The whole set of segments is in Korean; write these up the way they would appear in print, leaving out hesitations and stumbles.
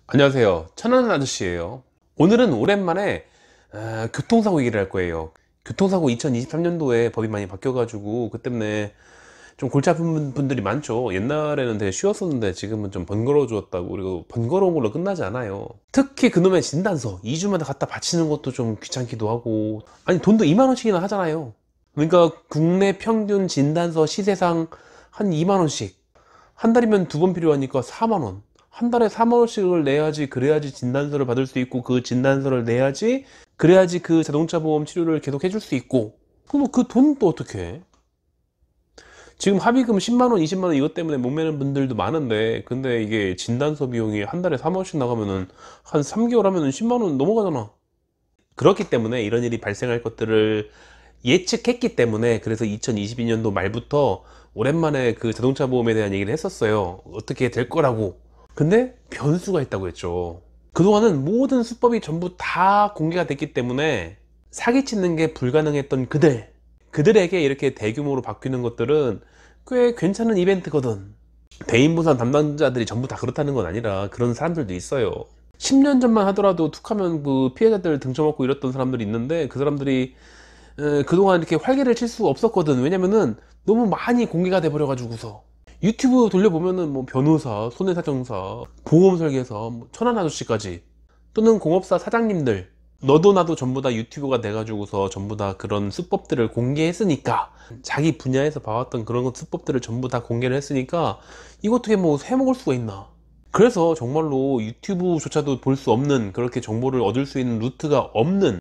안녕하세요. 천안 아저씨예요. 오늘은 오랜만에 교통사고 얘기를 할 거예요. 교통사고 2023년도에 법이 많이 바뀌어가지고 그 때문에 좀 골치 아픈 분들이 많죠. 옛날에는 되게 쉬웠었는데 지금은 좀 번거로워졌다고, 그리고 번거로운 걸로 끝나지 않아요. 특히 그놈의 진단서 2주마다 갖다 바치는 것도 좀 귀찮기도 하고, 아니 돈도 2만 원씩이나 하잖아요. 그러니까 국내 평균 진단서 시세상 한 2만 원씩, 한 달이면 2번 필요하니까 4만 원. 한 달에 4만 원씩을 내야지, 그래야지 진단서를 받을 수 있고, 그 진단서를 내야지, 그래야지 그 자동차 보험 치료를 계속 해줄 수 있고. 그럼 그 돈 또 어떻게 해? 지금 합의금 10만 원, 20만 원 이것 때문에 못 매는 분들도 많은데, 근데 이게 진단서 비용이 한 달에 4만 원씩 나가면은 한 3개월 하면은 10만 원 넘어가잖아. 그렇기 때문에 이런 일이 발생할 것들을 예측했기 때문에, 그래서 2022년도 말부터 오랜만에 그 자동차 보험에 대한 얘기를 했었어요. 어떻게 될 거라고. 근데 변수가 있다고 했죠. 그동안은 모든 수법이 전부 다 공개가 됐기 때문에 사기치는 게 불가능했던 그들에게 이렇게 대규모로 바뀌는 것들은 꽤 괜찮은 이벤트거든. 대인보상 담당자들이 전부 다 그렇다는 건 아니라 그런 사람들도 있어요. 10년 전만 하더라도 툭하면 그 피해자들 등쳐먹고 이랬던 사람들이 있는데, 그 사람들이 그동안 이렇게 활개를 칠 수가 없었거든. 왜냐면은 너무 많이 공개가 돼 버려가지고서. 유튜브 돌려보면은 뭐 변호사, 손해사정사, 보험 설계사, 뭐 천안 아저씨까지, 또는 공업사 사장님들, 너도 나도 전부 다 유튜브가 돼가지고서 전부 다 그런 수법들을 공개했으니까, 자기 분야에서 봐왔던 그런 수법들을 전부 다 공개를 했으니까 이거 어떻게 뭐 해먹을 수가 있나. 그래서 정말로 유튜브조차도 볼 수 없는, 그렇게 정보를 얻을 수 있는 루트가 없는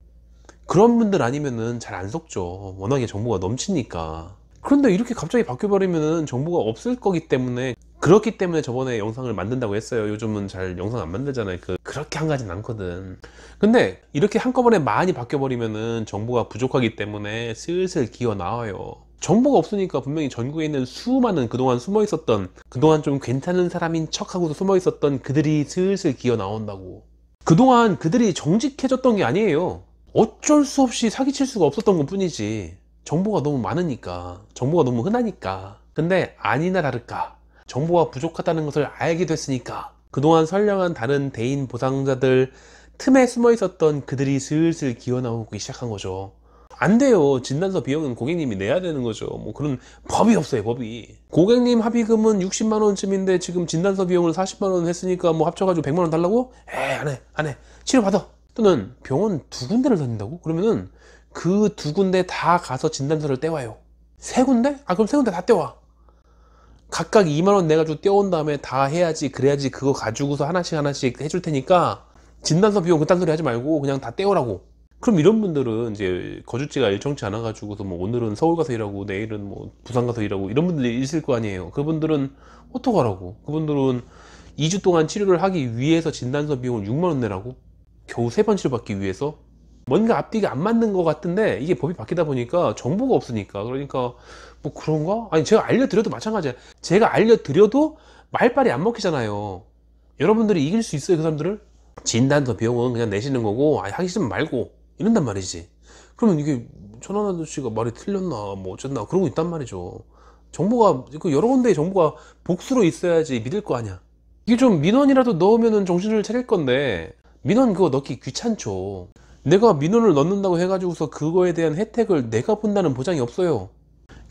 그런 분들 아니면은 잘 안 속죠. 워낙에 정보가 넘치니까. 그런데 이렇게 갑자기 바뀌어버리면은 정보가 없을 거기 때문에, 그렇기 때문에 저번에 영상을 만든다고 했어요. 요즘은 잘 영상 안 만들잖아요. 그렇게 한 가지는 않거든. 근데 이렇게 한꺼번에 많이 바뀌어버리면은 정보가 부족하기 때문에 슬슬 기어 나와요. 정보가 없으니까 분명히 전국에 있는 수많은, 그동안 숨어 있었던, 그동안 좀 괜찮은 사람인 척하고서 숨어 있었던 그들이 슬슬 기어 나온다고. 그동안 그들이 정직해졌던 게 아니에요. 어쩔 수 없이 사기칠 수가 없었던 것 뿐이지. 정보가 너무 많으니까, 정보가 너무 흔하니까. 근데 아니나 다를까, 정보가 부족하다는 것을 알게 됐으니까 그동안 선량한 다른 대인 보상자들 틈에 숨어 있었던 그들이 슬슬 기어 나오기 시작한 거죠. 안 돼요. 진단서 비용은 고객님이 내야 되는 거죠. 뭐 그런 법이 없어요, 법이. 고객님 합의금은 60만 원쯤인데 지금 진단서 비용을 40만 원 했으니까 뭐 합쳐가지고 100만 원 달라고? 에이, 안 해, 안 해. 치료받아. 또는 병원 두 군데를 다닌다고? 그러면은 그 두 군데 다 가서 진단서를 떼와요. 세 군데? 아, 그럼 세 군데 다 떼와. 각각 2만 원 내가지고 떼온 다음에 다 해야지, 그래야지 그거 가지고서 하나씩 하나씩 해줄 테니까 진단서 비용 그딴 소리 하지 말고 그냥 다 떼오라고. 그럼 이런 분들은 이제 거주지가 일정치 않아 가지고서 뭐 오늘은 서울 가서 일하고 내일은 뭐 부산 가서 일하고 이런 분들이 있을 거 아니에요. 그분들은 어떡하라고. 그분들은 2주 동안 치료를 하기 위해서 진단서 비용을 6만 원 내라고? 겨우 3번 치료받기 위해서? 뭔가 앞뒤가 안 맞는 것 같은데, 이게 법이 바뀌다 보니까 정보가 없으니까, 그러니까 뭐 그런가? 아니, 제가 알려드려도 마찬가지야. 제가 알려드려도 말빨이 안 먹히잖아요. 여러분들이 이길 수 있어요, 그 사람들을? 진단서 비용은 그냥 내시는 거고, 아니 하기 싫으면 말고, 이런단 말이지. 그러면 이게 천안 아저씨가 말이 틀렸나 뭐 어쨌나 그러고 있단 말이죠. 정보가 그 여러 군데의 정보가 복수로 있어야지 믿을 거 아니야. 이게 좀 민원이라도 넣으면은 정신을 차릴 건데, 민원 그거 넣기 귀찮죠. 내가 민원을 넣는다고 해가지고서 그거에 대한 혜택을 내가 본다는 보장이 없어요.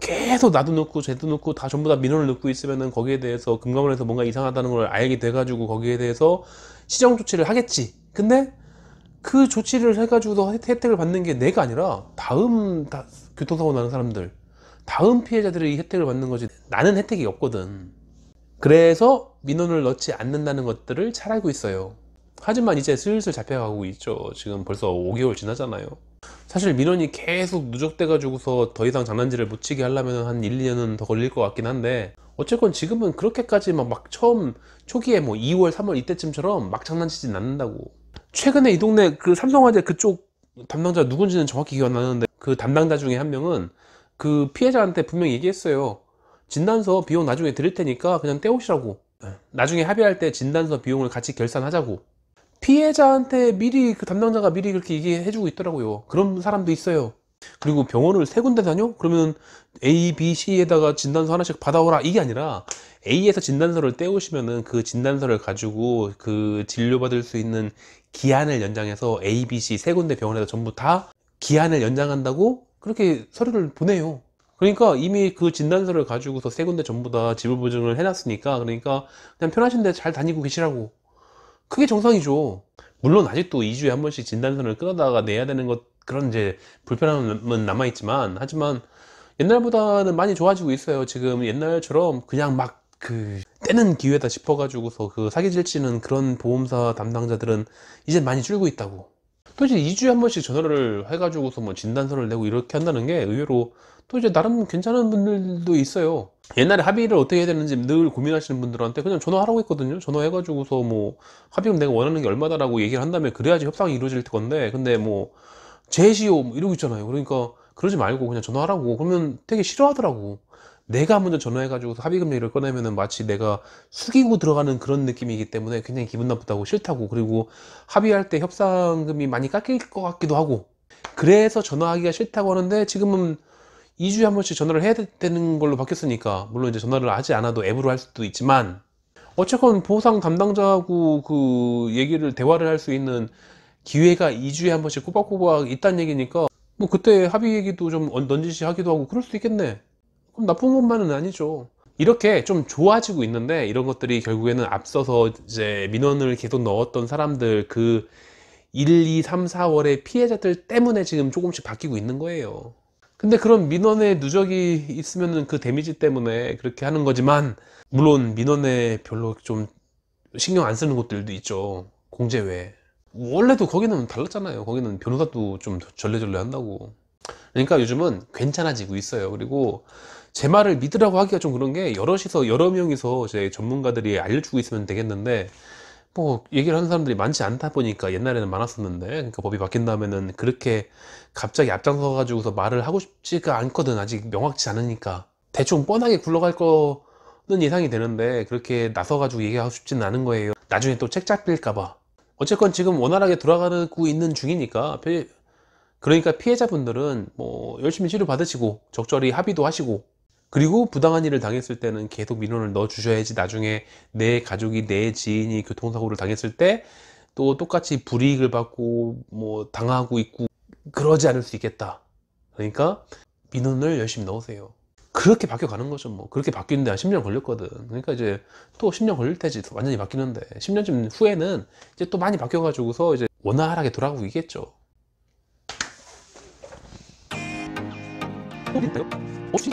계속 나도 넣고 쟤도 넣고 다 전부 다 민원을 넣고 있으면은 거기에 대해서 금감원에서 뭔가 이상하다는 걸 알게 돼가지고 거기에 대해서 시정 조치를 하겠지. 근데 그 조치를 해가지고서 혜택을 받는 게 내가 아니라 다음 교통사고 나는 사람들, 다음 피해자들이 혜택을 받는 거지. 나는 혜택이 없거든. 그래서 민원을 넣지 않는다는 것들을 잘 알고 있어요. 하지만 이제 슬슬 잡혀가고 있죠. 지금 벌써 5개월 지나잖아요. 사실 민원이 계속 누적돼 가지고서 더 이상 장난질을 못 치게 하려면 한 1, 2년은 더 걸릴 것 같긴 한데, 어쨌건 지금은 그렇게까지 막 처음 초기에 뭐 2월, 3월 이때쯤처럼 막 장난치진 않는다고. 최근에 이 동네 그 삼성화재 그쪽 담당자 누군지는 정확히 기억 안 나는데, 그 담당자 중에 한 명은 그 피해자한테 분명히 얘기했어요. 진단서 비용 나중에 드릴 테니까 그냥 떼오시라고. 나중에 합의할 때 진단서 비용을 같이 결산하자고. 피해자한테 미리, 그 담당자가 미리 그렇게 얘기해주고 있더라고요. 그런 사람도 있어요. 그리고 병원을 세 군데 다녀? 그러면 A, B, C에다가 진단서 하나씩 받아오라, 이게 아니라 A에서 진단서를 떼오시면은 그 진단서를 가지고 그 진료받을 수 있는 기한을 연장해서 A, B, C 세 군데 병원에서 전부 다 기한을 연장한다고 그렇게 서류를 보내요. 그러니까 이미 그 진단서를 가지고서 세 군데 전부 다 지불 보증을 해놨으니까, 그러니까 그냥 편하신 데 잘 다니고 계시라고. 그게 정상이죠. 물론 아직도 2주에 한 번씩 진단서를 끊어다가 내야 되는 것, 그런 이제 불편함은 남아있지만, 하지만 옛날보다는 많이 좋아지고 있어요. 지금 옛날처럼 그냥 막 그 떼는 기회다 싶어가지고서 그 사기질 치는 그런 보험사 담당자들은 이제 많이 줄고 있다고. 또 이제 2주에 한 번씩 전화를 해가지고서 뭐 진단서를 내고 이렇게 한다는 게 의외로 또 이제 나름 괜찮은 분들도 있어요. 옛날에 합의를 어떻게 해야 되는지 늘 고민하시는 분들한테 그냥 전화하라고 했거든요. 전화해가지고서 뭐 합의금 내가 원하는 게 얼마다라고 얘기를 한다면 그래야지 협상이 이루어질 건데, 근데 뭐 제시오 뭐 이러고 있잖아요. 그러니까 그러지 말고 그냥 전화하라고. 그러면 되게 싫어하더라고. 내가 먼저 전화해가지고 합의금 얘기를 꺼내면은 마치 내가 숙이고 들어가는 그런 느낌이기 때문에 굉장히 기분 나쁘다고, 싫다고. 그리고 합의할 때 협상금이 많이 깎일 것 같기도 하고, 그래서 전화하기가 싫다고 하는데, 지금은 2주에 한 번씩 전화를 해야 되는 걸로 바뀌었으니까, 물론 이제 전화를 하지 않아도 앱으로 할 수도 있지만, 어쨌건 보상 담당자하고 그 얘기를, 대화를 할 수 있는 기회가 2주에 한 번씩 꼬박꼬박 있다는 얘기니까, 뭐 그때 합의 얘기도 좀 넌지시 하기도 하고 그럴 수도 있겠네. 그럼 나쁜 것만은 아니죠. 이렇게 좀 좋아지고 있는데, 이런 것들이 결국에는 앞서서 이제 민원을 계속 넣었던 사람들, 그 1, 2, 3, 4월의 피해자들 때문에 지금 조금씩 바뀌고 있는 거예요. 근데 그런 민원의 누적이 있으면은 그 데미지 때문에 그렇게 하는 거지만, 물론 민원에 별로 좀 신경 안 쓰는 곳들도 있죠. 공제 외에. 원래도 거기는 달랐잖아요. 거기는 변호사도 좀 전례전례 한다고. 그러니까 요즘은 괜찮아지고 있어요. 그리고 제 말을 믿으라고 하기가 좀 그런 게, 여러 명이서 제 전문가들이 알려주고 있으면 되겠는데, 뭐 얘기를 하는 사람들이 많지 않다 보니까, 옛날에는 많았었는데, 그러니까 법이 바뀐 다음에는 그렇게 갑자기 앞장서 가지고서 말을 하고 싶지가 않거든. 아직 명확치 않으니까. 대충 뻔하게 굴러갈 거는 예상이 되는데, 그렇게 나서 가지고 얘기하고 싶지는 않은 거예요. 나중에 또 책 잡힐까 봐. 어쨌건 지금 원활하게 돌아가고 있는 중이니까, 그러니까 피해자분들은 뭐 열심히 치료 받으시고 적절히 합의도 하시고, 그리고 부당한 일을 당했을 때는 계속 민원을 넣어 주셔야지, 나중에 내 가족이, 내 지인이 교통사고를 당했을 때 또 똑같이 불이익을 받고 뭐 당하고 있고 그러지 않을 수 있겠다. 그러니까 민원을 열심히 넣으세요. 그렇게 바뀌어가는 거죠. 뭐 그렇게 바뀌는데 한 10년 걸렸거든. 그러니까 이제 또 10년 걸릴 테지, 완전히 바뀌는데. 10년쯤 후에는 이제 또 많이 바뀌어가지고서 이제 원활하게 돌아가고 있겠죠. 혹시